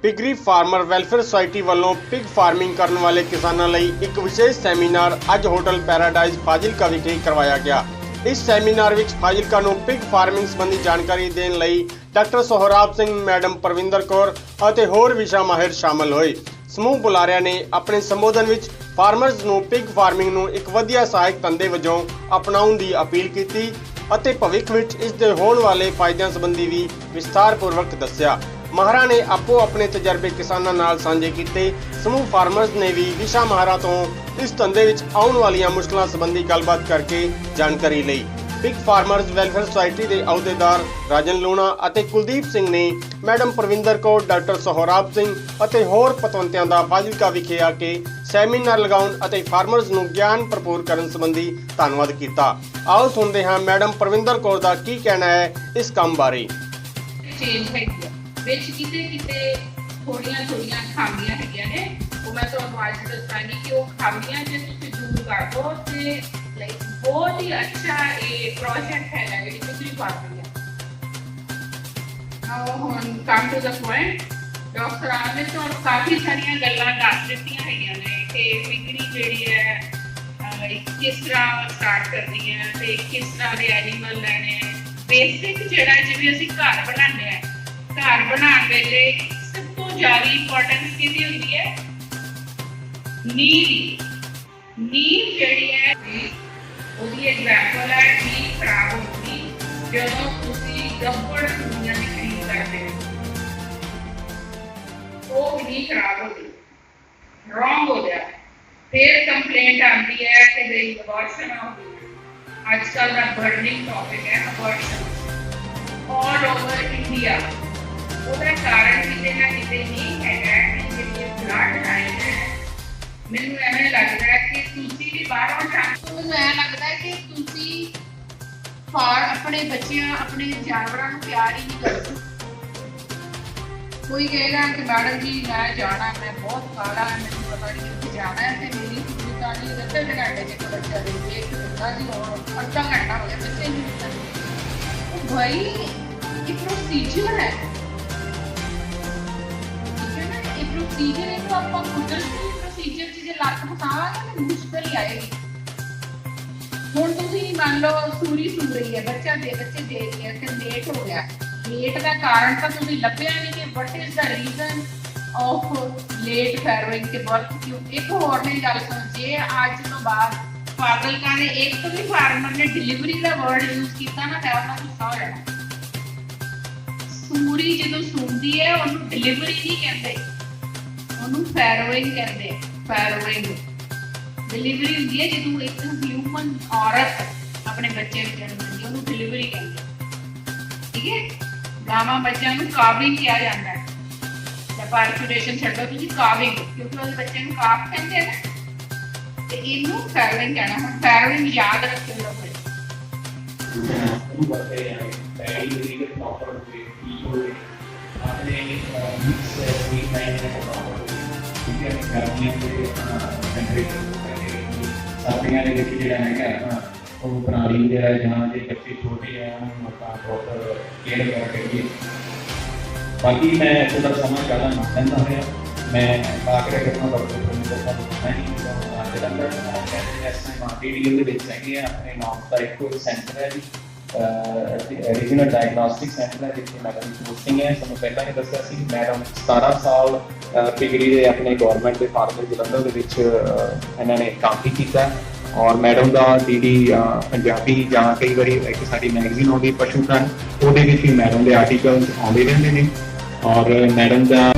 Piggery farmer welfare society वालों pig farming करने वाले किसानों ਲਈ एक विशेष सैमीनार अज होटल पैराडाइज फाजिलका विखे करवाया गया। इस सैमीनार विच फाजिलका ਨੂੰ पिग फार्मिंग संबंधी जानकारी देने ਲਈ डॉक्टर सोहराब सिंह, मैडम परविंदर कौर ਅਤੇ ਹੋਰ ਵਿਸ਼ਾ ਮਾਹਿਰ शामिल ਹੋਏ। ਸਮੂਹ ਬੁਲਾਰਿਆਂ ਨੇ ਆਪਣੇ ਸੰਬੋਧਨ ਵਿੱਚ ਫਾਰਮਰਜ਼ ਨੂੰ ਪਿਗ ਫਾਰਮਿੰਗ ਨੂੰ ਇੱਕ ਵਧੀਆ ਸਹਾਇਕ ਧੰਦੇ ਵਜੋਂ ਅਪਣਾਉਣ ਦੀ ਅਪੀਲ ਕੀਤੀ ਅਤੇ ਭਵਿੱਖ ਵਿੱਚ ਇਸ ਦੇ ਹੋਣ ਵਾਲੇ ਫਾਇਦਿਆਂ ਸੰਬੰਧੀ ਵੀ ਵਿਸਥਾਰਪੂਰਵਕ ਦੱਸਿਆ। ਮਾਹਰਾਂ ਨੇ ਆਪੋ ਆਪਣੇ ਤਜਰਬੇ ਕਿਸਾਨਾਂ ਨਾਲ ਸਾਂਝੇ ਕੀਤੇ। ਸਮੂਹ ਫਾਰਮਰਜ਼ ਨੇ ਵੀ ਵਿਸ਼ਾ ਮਾਹਰਾਂ ਤੋਂ ਇਸ ਧੰਦੇ ਵਿੱਚ ਆਉਣ ਵਾਲੀਆਂ ਮੁਸ਼ਕਲਾਂ ਸੰਬੰਧੀ ਗੱਲਬਾਤ ਕਰਕੇ ਜਾਣਕਾਰੀ ਲਈ। पिग फार्मर्स वैलफेयर सोसाइटी के अहुदेदार राजन लूणा ਅਤੇ कुलदीप सिंह ने मैडम परविंदर कौर, डॉक्टर सोहराब सिंह ਅਤੇ ਹੋਰ ਪਤਵੰਤਿਆਂ ਦਾ ਫਾਜ਼ਿਲਕਾ ਵਿਖੇ ਆ ਕੇ ਸੈਮੀਨਾਰ ਲਗਾਉਣ ਅਤੇ ਫਾਰਮਰਜ਼ ਨੂੰ ਗਿਆਨ ਭਰਪੂਰ ਕਰਨ ਸੰਬੰਧੀ ਧੰਨਵਾਦ ਕੀਤਾ। ਆਓ ਸੁਣਦੇ ਹਾਂ ਮੈਡਮ परविंदर कौर ਦਾ ਕੀ ਕਹਿਣਾ ਹੈ ਇਸ ਕੰਮ ਬਾਰੇ। ਚੇਂਜ ਹੈਗੀ ਵਿੱਚ ਕਿਤੇ ਥੋੜੀਆਂ ਖਾਮੀਆਂ ਹੈਗੀਆਂ ਨੇ, ਉਹ ਮੈਂ ਤੁਹਾਨੂੰ ਅੱਜ ਦੱਸਾਂਗੀ ਕਿ ਉਹ ਖਾਮੀਆਂ ਜੇ ਤੁਸੀਂ ਦੂਰ ਕਰ ਦੋ ਤੇ ਲਾਈਕ बहुत ही अच्छा ये प्रोजेक्ट है ਜਿਹੜੀ ਪਿਗਰੀ ਫਾਰਮਿੰਗ ਹੈ। ਨਾਓ ਹੁਣ come to the point, doctor ਆਮ ਨੇ ਤੁਹਾਨੂੰ ਕਾਫੀ ਸਾਰੀਆਂ ਗੱਲਾਂ ਦੱਸ ਦਿੱਤੀਆਂ ਹੈਗੀਆਂ ਨੇ ਕਿ ਪਿਗਰੀ ਜਿਹੜੀ ਹੈ ਕਿਸ ਤਰ੍ਹਾਂ ਸਟਾਰਟ ਕਰਨੀ ਹੈ ਤੇ ਕਿਸ ਤਰ੍ਹਾਂ ਦੇ ਐਨੀਮਲ ਲੈਣੇ। ਬੇਸਿਕ ਜਿਹੜਾ ਜਿਵੇਂ ਅਸੀਂ ਘਰ ਬਣਾਉਂਦੇ ਆ, ਘਰ ਬਣਾਉਣ ਵੇਲੇ ਸਭ ਤੋਂ ਜ਼ਿਆਦਾ ਇੰਪੋਰਟੈਂਸ ਕਿਹਦੀ ਹੁੰਦੀ ਹੈ? ਨੀਂਹ ਜਿਹੜੀ ਹੈ ਉਹਦੀ ਐਗਜ਼ਾਮਪਲ ਹੈ ਨੀਂਹ ਖਰਾਬ ਹੁੰਦੀ ਜਦੋਂ ਤੁਸੀਂ ਗੱਬੜ ਦੁਨੀਆ ਦੀ ਖਰੀਦ ਕਰਦੇ ਹੋ, ਉਹ ਨੀਂਹ ਖਰਾਬ ਹੋ ਗਈ, ਰੋਂਗ ਹੋ ਗਿਆ, ਫਿਰ ਕੰਪਲੇਂਟ ਆਉਂਦੀ ਹੈ ਕਿ ਬਈ ਅਬੋਰਸ਼ਨ ਹੋ ਗਈ। ਅੱਜ ਕੱਲ੍ਹ ਦਾ ਬਰਨਿੰਗ ਟੌਪਿਕ ਹੈ ਅਬੋਰਸ਼ਨ ਆਲ ਓਵਰ ਇੰਡੀਆ। ਉਹਦਾ ਕਾਰਨ ਕਿਤੇ ਨਾ ਕਿਤੇ ਨਹੀਂ ਹੈਗਾ ਕਿ ਜਿਹੜੀ ਬਲੱਡ ਲਾਈਨ ਹੈ। ਮੈਨੂੰ ਐਵੇਂ ਲੱਗਦਾ ਹੈ ਕਿ ਤੁਸੀਂ ਵੀ ਬਾਹਰੋਂ ਮੈਨੂੰ ਐਂ ਲੱਗਦਾ ਹੈ ਕਿ ਤੁਸੀਂ ਆਪਣੇ ਬੱਚਿਆਂ ਆਪਣੇ ਜਾਨਵਰਾਂ ਨੂੰ ਪਿਆਰ ਹੀ ਨਹੀਂ ਕਰਦੇ। ਕੋਈ ਕਹੇਗਾ ਕਿ ਮੈਡਮ ਜੀ ਮੈਂ ਜਾਣਾ, ਮੈਂ ਬਹੁਤ ਕਾਲਾ ਹੈ, ਮੈਨੂੰ ਪਤਾ ਨਹੀਂ ਕਿੱਥੇ ਜਾਣਾ ਹੈ ਤੇ ਮੇਰੀ ਕਹਾਣੀ ਅੱਧੇ ਘੰਟੇ 'ਚ ਇੱਕ ਬੱਚਾ ਦੇ ਦੇਖ ਦਿੰਦਾ ਜੀ, ਹੁਣ ਅੱਧਾ ਘੰਟਾ ਹੋ ਗਿਆ ਬੱਚੇ ਨਹੀਂ ਦਿੰਦਾ। ਭਾਈ ਇਹ ਪ੍ਰੋਸੀਜਰ ਹੈ, ਠੀਕ ਹੈ ਨਾ? ਇਹ ਪ੍ਰੋਸੀਜਰ ਹੈ ਤਾਂ ਆਪਾਂ ਕੁਦਰਤੀ ਪ੍ਰੋਸੀਜਰ 'ਚ ਜੇ ਲੱਤ ਫਸਾਵਾਂਗੇ ਤਾਂ ਮੁਸ਼ਕਲ ਹੀ ਆਏਗੀ। ਹੁਣ ਤੁਸੀਂ ਮੰਨ ਲਓ ਸੂਰੀ ਸੁਣ ਰਹੀ ਹੈ, ਬੱਚੇ ਦੇ ਰਹੀ ਹੈ ਤੇ ਲੇਟ ਹੋ ਗਿਆ। ਲੇਟ ਦਾ ਕਾਰਨ ਤਾਂ ਤੁਸੀਂ ਲੱਭਿਆ ਨਹੀਂ ਕਿ what is the reason of late farrowing ਤੇ ਬਰਥ ਕਿਉਂ। ਇੱਕ ਹੋਰ ਨੇ ਗੱਲ ਸੁਣ, ਜੇ ਅੱਜ ਤੋਂ ਬਾਅਦ ਫਾਜ਼ਿਲਕਾ ਨੇ ਇੱਕ ਵੀ ਫਾਰਮਰ ਨੇ ਡਿਲੀਵਰੀ ਦਾ ਵਰਡ ਯੂਜ਼ ਕੀਤਾ ਨਾ, ਮੈਂ ਉਹਨਾਂ ਨੂੰ ਗੁੱਸਾ ਹੋ ਜਾਣਾ। ਸੂਰੀ ਜਦੋਂ ਸੁਣਦੀ ਹੈ ਉਹਨੂੰ ਡਿਲੀਵਰੀ ਨਹੀਂ ਕਹਿੰਦੇ, ਉਹਨੂੰ ਫੈਰੋਇੰਗ ਕਹਿੰਦੇ। ਫੈਰੋਇੰਗ ਡਿਲੀਵਰੀ ਹੁੰਦੀ ਹੈ ਜਦੋਂ ਇੱਕ ਹਿਊਮਨ ਔਰਤ ਆਪਣੇ ਬੱਚੇ ਨੂੰ ਜਨਮ ਦਿੰਦੀ ਹੈ, ਉਹਨੂੰ ਡਿਲੀਵਰੀ ਕਹਿੰਦੇ। ਠੀਕ ਹੈ, ਗਾਵਾਂ ਬੱਚਿਆਂ ਨੂੰ ਕਾਵਿੰਗ ਕਿਹਾ ਜਾਂਦਾ ਹੈ ਜਾਂ ਪਾਰਚੂਰੇਸ਼ਨ ਛੱਡੋ ਤੁਸੀਂ ਕਾਵਿੰਗ, ਕਿਉਂਕਿ ਉਹਦੇ ਬੱਚੇ ਨੂੰ ਕਾਫ ਕਹਿੰਦੇ ਆ ਨਾ, ਤੇ ਇਹਨੂੰ ਫੈਰੋਇੰਗ ਕਹਿਣਾ। ਹੁਣ ਫੈਰੋਇੰਗ ਯਾਦ ਰੱਖਿਓ ਲੋਕ। ਸਰਦੀਆਂ ਦੇ ਵਿੱਚ ਜਿਹੜਾ ਹੈਗਾ ਉਹ ਪ੍ਰਣਾਲੀ ਜਿਹੜਾ ਜਹਾਂ ਦੇ ਬੱਚੇ ਛੋਟੇ ਆ ਉਹਨੂੰ ਆਪਾਂ ਪ੍ਰੋਪਰ ਕੇਅਰ ਕਰਕੇ। ਬਾਕੀ ਮੈਂ ਇੱਥੋਂ ਦਾ ਸਮਾਂ ਜ਼ਿਆਦਾ ਨਾ ਲੈਂਦਾ ਹੋਇਆ ਮੈਂ ਆਖਰੇ ਕਰਨਾ ਡਾਕਟਰ ਪਰਵਿੰਦਰ ਕੌਰ ਨੂੰ ਜਿਹੜਾ ਕਹਿੰਦੇ ਇਸ ਟਾਈਮ ADL ਦੇ ਵਿੱਚ ਹੈਗੇ ਆ। ਆਪਣੇ ਨਾਮ ਦਾ ਇੱਕੋ ਸੈਂਟਰ ਹੈ ਜੀ, ਰੀਜਨਲ ਡਾਇਗਨੋਸਟਿਕ ਸੈਂਟਰ ਹੈ ਜਿੱਥੇ ਮੈਡਮ ਦੀ ਪੋਸਟਿੰਗ ਹੈ। ਸਾਨੂੰ ਪਹਿਲਾਂ ਹੀ ਦੱਸਿਆ ਸੀ ਮੈਡਮ 17 ਸਾਲ ਪਿਗਰੀ ਦੇ ਆਪਣੇ ਗੌਰਮੈਂਟ ਦੇ ਫਾਰਮ ਜਲੰਧਰ ਦੇ ਵਿੱਚ ਇਹਨਾਂ ਨੇ ਕੰਮ ਵੀ ਕੀਤਾ। ਔਰ ਮੈਡਮ ਦਾ DD ਪੰਜਾਬੀ ਜਾਂ ਕਈ ਵਾਰੀ ਇੱਕ ਸਾਡੀ ਮੈਗਜ਼ੀਨ ਆਉਂਦੀ ਪਸ਼ੂ ਧਨ, ਉਹਦੇ ਵਿੱਚ ਵੀ ਮੈਡਮ ਦੇ ਆਰਟੀਕਲ ਆਉਂਦੇ ਰਹਿੰਦੇ ਨੇ। ਔਰ ਮੈਡਮ ਦਾ